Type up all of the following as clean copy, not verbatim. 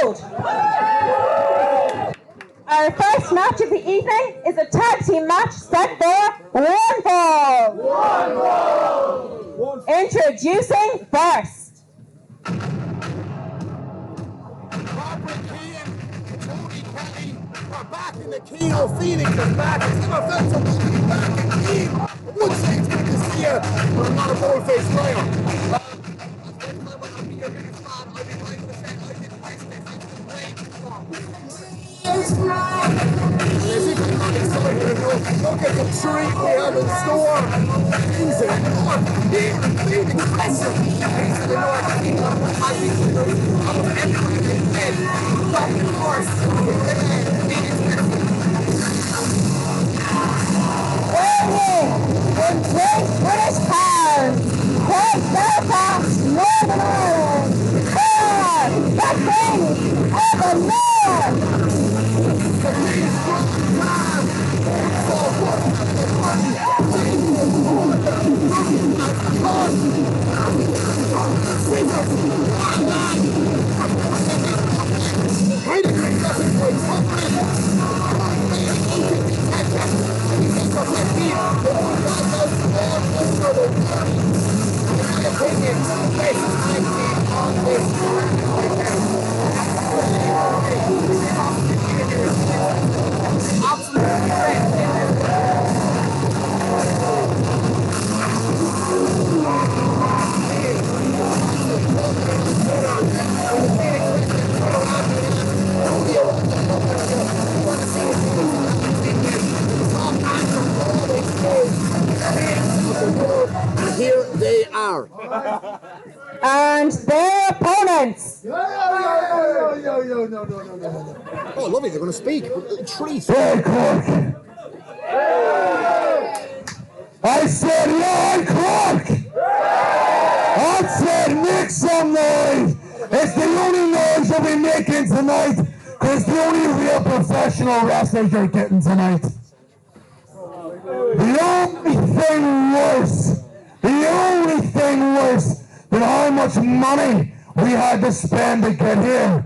road. Our first match of the evening is a tag team match set for one fall. Introducing first. Back in the Kino Phoenix is back. It's never felt so good to be back in Kino. I would say it's good to see you, but I'm not a bold-faced liar. Look at the treat we have in store. Things in the north, here in Phoenix, listen. Things in the north, I think almost everything is dead. But of course, In Great British Pound, Great Belfast, Northern Ireland, the King of the North. Here they are. And their opponents. Oh, lovely, they're going to speak. Treat. Hey, Cork. I said, Lord Cork. I said, make some noise. It's the only noise you'll be making tonight, because it's the only real professional wrestlers you're getting tonight. The only thing worse than how much money we had to spend to get here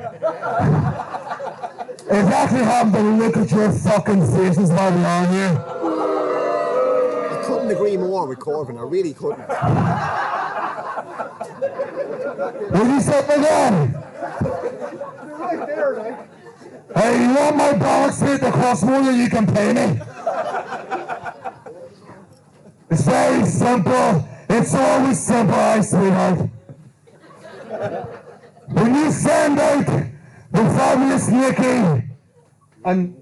is actually having to look at your fucking faces while we're on here. I couldn't agree more with Corbin, I really couldn't. Will you sit me down? Right there, right? Hey, you want my bollocks here to cost more than you can pay me? It's very simple. It's always simple, sweetheart. When you send out the fabulous Nicky and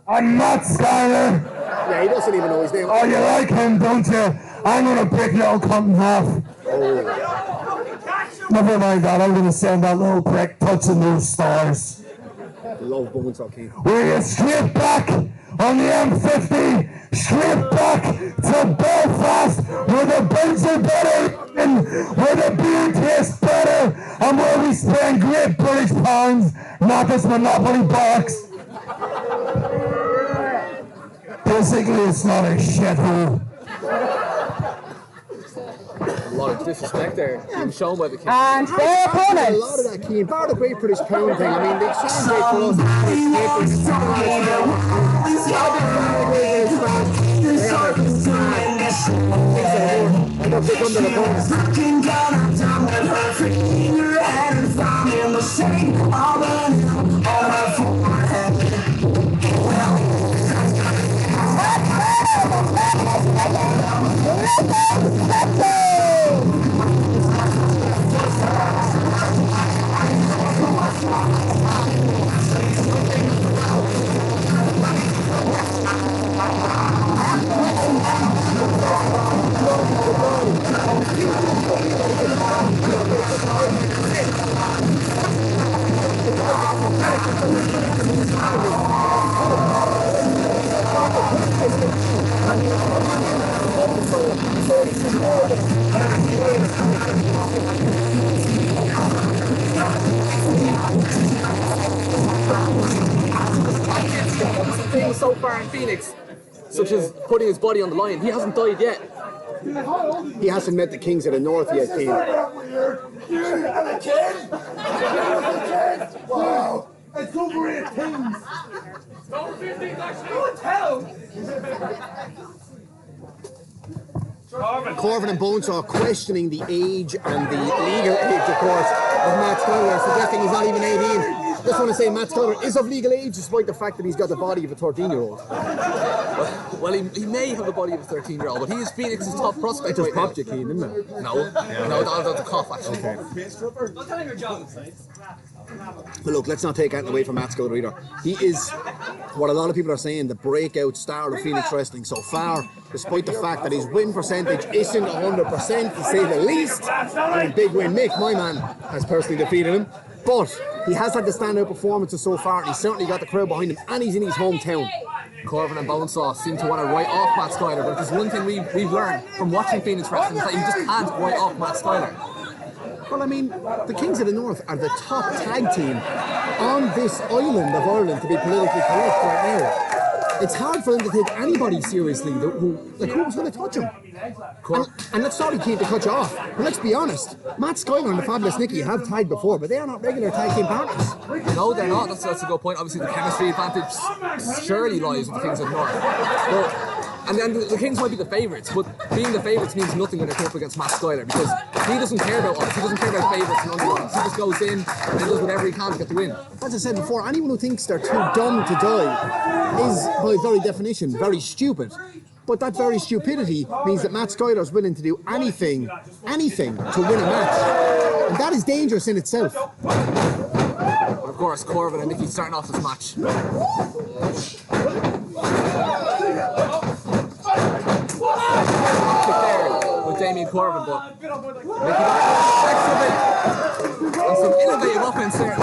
not Skyler. Yeah, he doesn't even know his name. Oh, you like him, don't you? I'm gonna break your old cunt in half. Oh. Never mind that, I'm gonna send that little prick touching those stars. Love bones, okay. We're straight back on the M50, straight back to Belfast, where the birds are better, and where the beer tastes better, and where we spend great British pounds, not this Monopoly box. Basically, it's not a shithole. A lot of disrespect there, being shown by the king. And their A opponents. lot of that key, part of the Great British Pound thing. I mean, the exchange rate for us Things so far in Phoenix, such as putting his body on the line. He hasn't died yet. he hasn't met the kings of the north yet, Keane. over 18s. Over 15, actually. What the hell? Corvin and Bonesaw questioning the age and the legal age, of course, of Matt Skyler, suggesting he's not even 18. Just want to say Matt Skyler is of legal age, despite the fact that he's got the body of a 13-year-old. Well, he may have the body of a 13-year-old, but he is Phoenix's top prospect. It just right popped now. you, Keen, didn't it? No, that's a cough actually. Okay. But look, let's not take anything away from Matt Skyler either. He is what a lot of people are saying, the breakout star of Phoenix Wrestling so far, despite the fact that his win percentage isn't 100% to say the least. And big win, Mick, my man, has personally defeated him. But he has had the standout performances so far, and he's certainly got the crowd behind him, and he's in his hometown. Corvin and Bonesaw seem to want to write off Matt Skyler, but there's one thing we've learned from watching Phoenix Wrestling is that you just can't write off Matt Skyler. Well, I mean, the Kings of the North are the top tag team on this island of Ireland, to be politically correct right now. It's hard for them to take anybody seriously. Who's going to touch them? And let's sorry, Keith, to cut you off. But let's be honest. Matt Skyler and the Fabulous Nicky have tagged before, but they are not regular tag team partners. No, they're not. That's a good point. Obviously, the chemistry advantage surely lies with the Kings of the North. And then the Kings might be the favourites, but being the favourites means nothing when they come up against Matt Skyler, because he doesn't care about us. He doesn't care about favourites and underdogs. He just goes in and does whatever he can to get the win. As I said before, anyone who thinks they're too dumb to die is, by very definition, very stupid. But that very stupidity means that Matt Skyler's willing to do anything to win a match. And that is dangerous in itself. But of course, Corvin and Nicky starting off this match. There with Damien Corvin, but Nicky and some innovative offense there.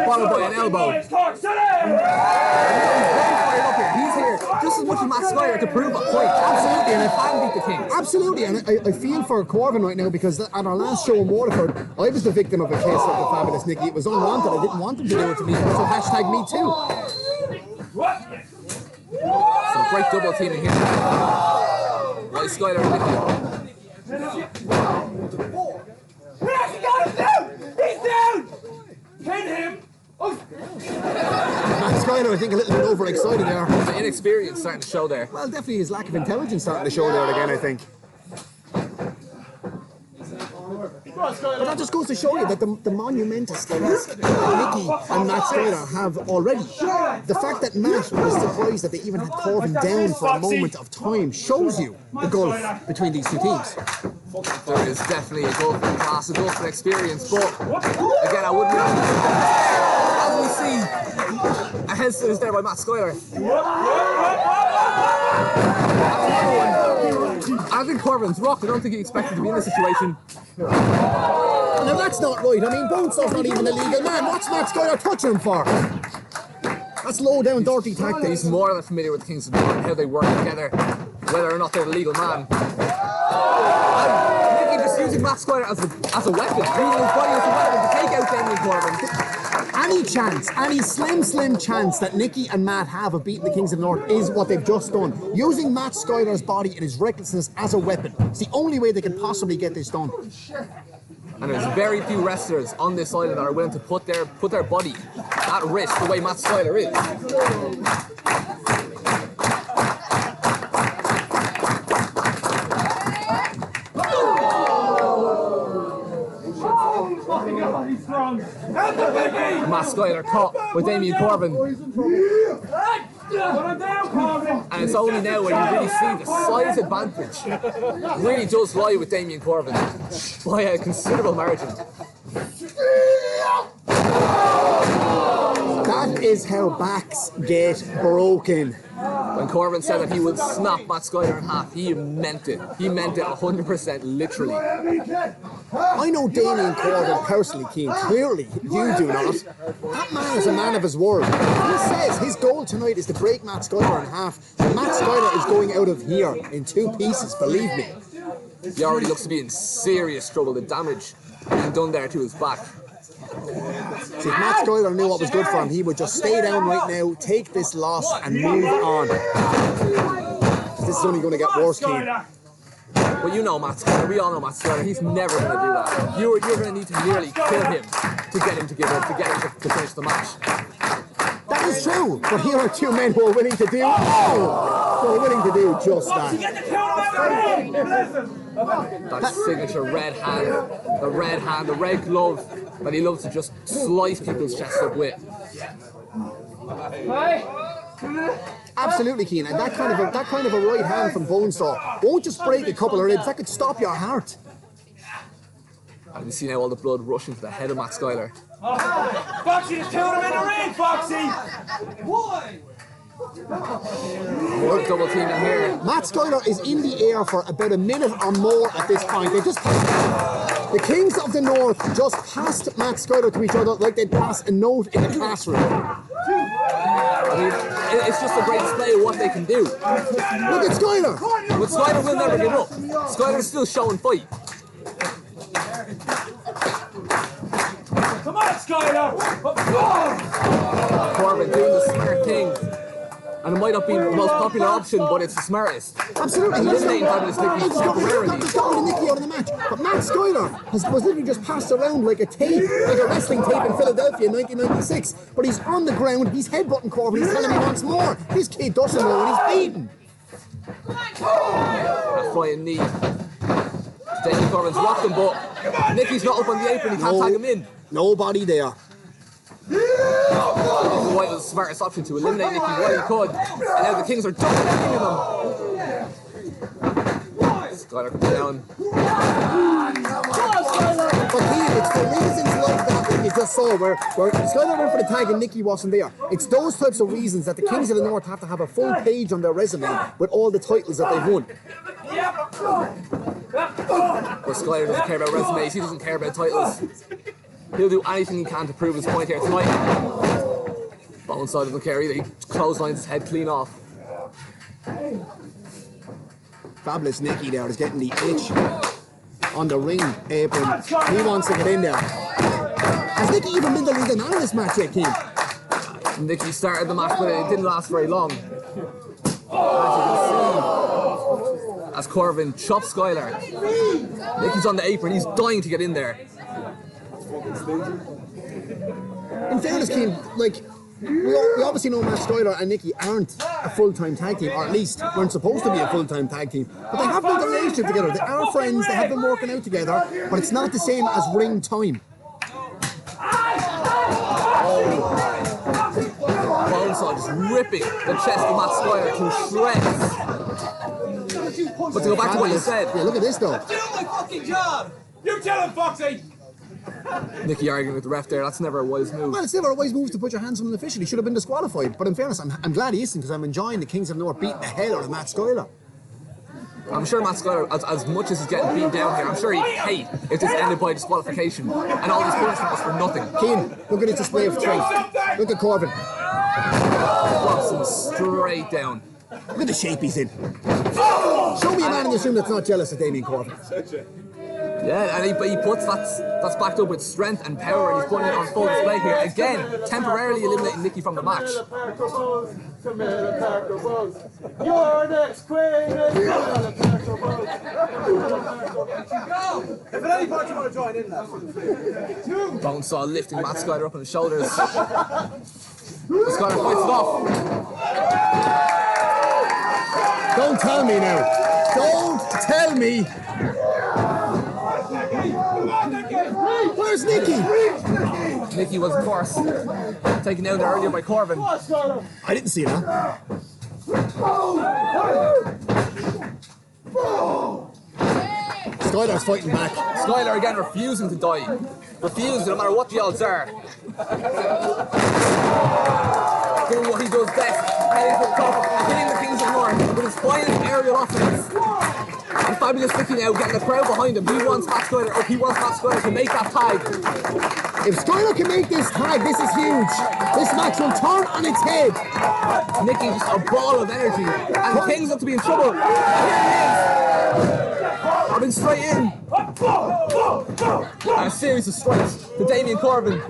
Followed by an elbow. He's here just as much as Matt Skyler to prove a point. Absolutely, and I can beat the Kings. Absolutely, and I feel for Corvin right now, because at our last show in Waterford, I was the victim of a case of the Fabulous Nicky. It was unwanted. I didn't want him to do it to me, so hashtag me too. Some great double teaming here. Why Skyler and Nicky. He's down! Pin him! Matt Skyler, I think, a little bit overexcited there. The inexperience starting to show there. Well, definitely his lack of intelligence starting to show there again, I think. But that just goes to show you that the monumentous task Nicky and Matt Skyler have already. The fact that Matt was surprised that they even had Corvin down for a moment of time shows you the gulf between these two teams. There is definitely a gulf in class, a gulf in experience, but again, I wouldn't. As we see, a head scissors there by Matt Skyler. I think Corvin's rocked. I don't think he expected to be in this situation. Now that's not right. I mean, Bonesaw's not even a legal man. What's Matt Skyler touching him for? That's low down, dirty tactics. He's more than familiar with the Kings of the North and how they work together, whether or not they're a legal man. And Nicky just using Matt Skyler as a weapon, using his body as a weapon to take out Damien Corvin. Any chance, any slim chance that Nicky and Matt have of beating the Kings of the North is what they've just done. Using Matt Skyler's body and his recklessness as a weapon. It's the only way they can possibly get this done. And there's very few wrestlers on this island that are willing to put their body at risk the way Matt Skyler is. Matt Skyler caught with Damien Corvin. And it's only now when you really see the size advantage really does lie with Damien Corvin by a considerable margin. That is how backs get broken. When Corvin said that he would snap Matt Skyler in half, he meant it. He meant it 100% literally. I know Damien Corvin personally, Keane. Clearly, you do not. That man is a man of his word. He says his goal tonight is to break Matt Skyler in half. And Matt Skyler is going out of here in 2 pieces, believe me. He already looks to be in serious trouble. The damage being done there to his back. See, if Matt Skyler knew what was good for him, he would just stay down right now, take this loss, and move on. This is only going to get worse, Keane. But you know Matt Skyler, we all know Matt Skyler, he's never going to do that. You're going to need to nearly kill him to get him to give up, to get him to finish the match. That is true, but here are two men who are willing to do, who are willing to do just that. That signature red hand, the red glove that he loves to just slice people's chests up with. Absolutely, Keane, and that kind of a right hand from Bonesaw won't just break a couple of ribs, that could stop your heart. And you see now all the blood rushing to the head of Matt Skyler. Foxy just killed him in the ring, Foxy! Why? More double teaming here. Matt Skyler is in the air for about a minute or more at this point. The Kings of the North just passed Matt Skyler to each other like they'd pass a note in a classroom. I mean, it's just a great display of what they can do. Look at Skyler! But Skyler will never give up. Skyler's still showing fight. Come on, Skyler! Corbin doing the smart thing. And it might not be the most popular option, but it's the smartest. Absolutely. Eliminating Fabulous Nicky temporarily. He's got Nicky out of the match. But Matt Skyler was literally just passed around like a tape, like a wrestling tape in Philadelphia in 1996. But he's on the ground, he's headbutting Corbin, he's telling me he wants more. This kid doesn't know when he's beaten. A flying knee. Damien Corbin's rocked him, but Nicky's not up on the apron, he can't tag him in. Nobody there. White was the smartest option to eliminate Nicky while he could. And now the Kings are double teaming him. Skyler comes down. But it's for reasons like that you just saw, where Skyler went for the tag and Nicky wasn't there. It's those types of reasons that the Kings of the North have to have a full page on their resume with all the titles that they've won. But Skyler doesn't care about resumes, he doesn't care about titles. He'll do anything he can to prove his point here tonight. Boneside doesn't care either, he clotheslines his head clean off. Fabulous Nicky there is getting the itch on the ring apron. He wants to get in there. Has Nicky even been the leading man in this match yet, King? Nicky started the match, but it didn't last very long. As you can see, as Corbin chops Skyler, Nicky's on the apron, he's dying to get in there. In fairness, King, like, we obviously know Matt Skyler and Nicky aren't a full-time tag team, or at least weren't supposed to be a full-time tag team. But they have built a relationship together. They are friends, they have been working out together, but it's not the same as ring time. Boneside just ripping the chest of Matt Skyler to shreds. But to go back to what you said. Yeah, look at this though. Do my fucking job! You tell him, Foxy! Nicky arguing with the ref there, that's never a wise move. Well, it's never a wise move to put your hands on an official. He should have been disqualified. But in fairness, I'm glad he isn't, because I'm enjoying the Kings of the North beating the hell out of Matt Skyler. I'm sure Matt Skyler, as much as he's getting beat down here, I'm sure he'd hate if this ended by disqualification. And all this punishment was for nothing. Keane, look at this display of strength. Look at Corbin. Drops him straight down. Look at the shape he's in. Show me a man in this room that's not jealous of Damien Corbin. Yeah, and he puts that's backed up with strength and power, and he's putting it on full display here. Again, temporarily eliminating Nicky from the match. Your next queen is if at any point you want to join in that. Bonesaw lifting Matt Skyler up on his shoulders. Skyler fights it off. Don't tell me now. Don't tell me. Where's Nicky? Nicky was, of course, taken down there earlier by Corbin. I didn't see that. Skyler's fighting back. Skyler again refusing to die. Refusing, no matter what the odds are. Doing what he does best. Heading to the top, hitting the Kings of the North with his finest aerial offense. And Fabulous Nicky now getting the crowd behind him. He wants Matt Skyler up. He wants Matt Skyler to make that tag. If Skyler can make this tag, this is huge. This match will turn on its head. Nicky just a ball of energy. And the Kings look to be in trouble. And here he is. Corbin straight in. And a series of strikes to Damien Corbin.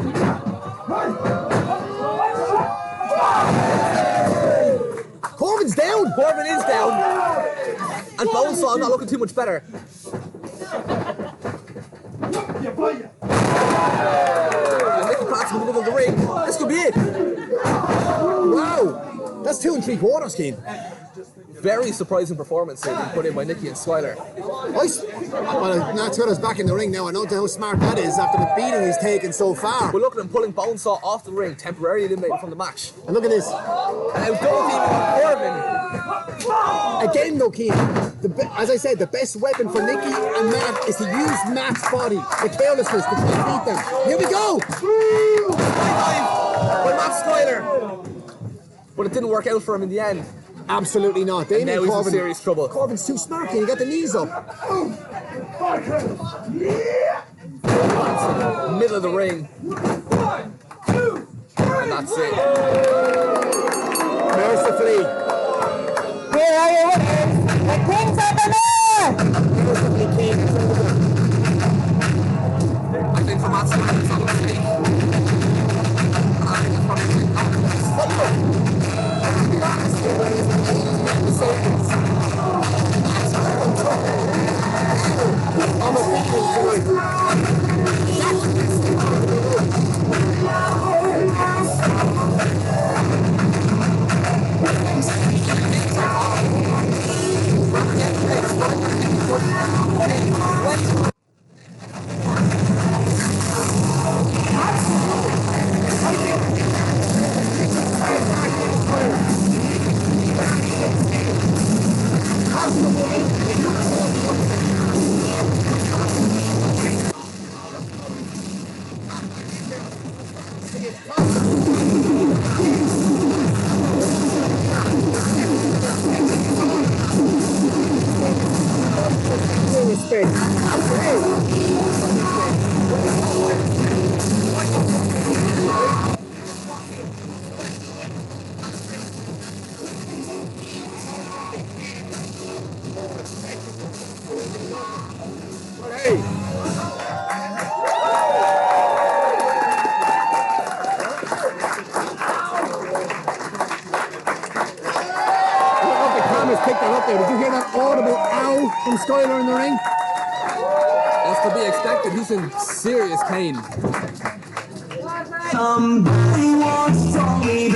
Corbin's down. Corbin is down. And Bonesaw not looking too much better. And Nicky Pratt's in the middle of the ring. This could be it. Wow, that's 2 3/4, Keane. Very surprising performance here being put in by Nicky and Skyler. Well, now Twitter's back in the ring now. I don't know how smart that is after the beating he's taken so far. But look at him pulling Bonesaw off the ring, temporarily eliminated from the match. And look at this. Now double teaming Corbin. Again though, Keane, as I said, the best weapon for Nicky and Matt is to use Matt's body, the carelessness, to beat them. Here we go! By Matt Skyler. But it didn't work out for him in the end. Absolutely not. They Now he's in serious trouble. Corbin's too smart, Keane. He got the knees up. Middle of the ring. And that's it. Mercifully. Here are your winners, the Kings of the North! Mercifully, Keane. I think for Matt Skyler, it's not going to take. I think it's probably I'm a beating tonight. Pick that up there. Did you hear that audible ow from Skyler in the ring? That's to be expected. He's in serious pain. Somebody once told me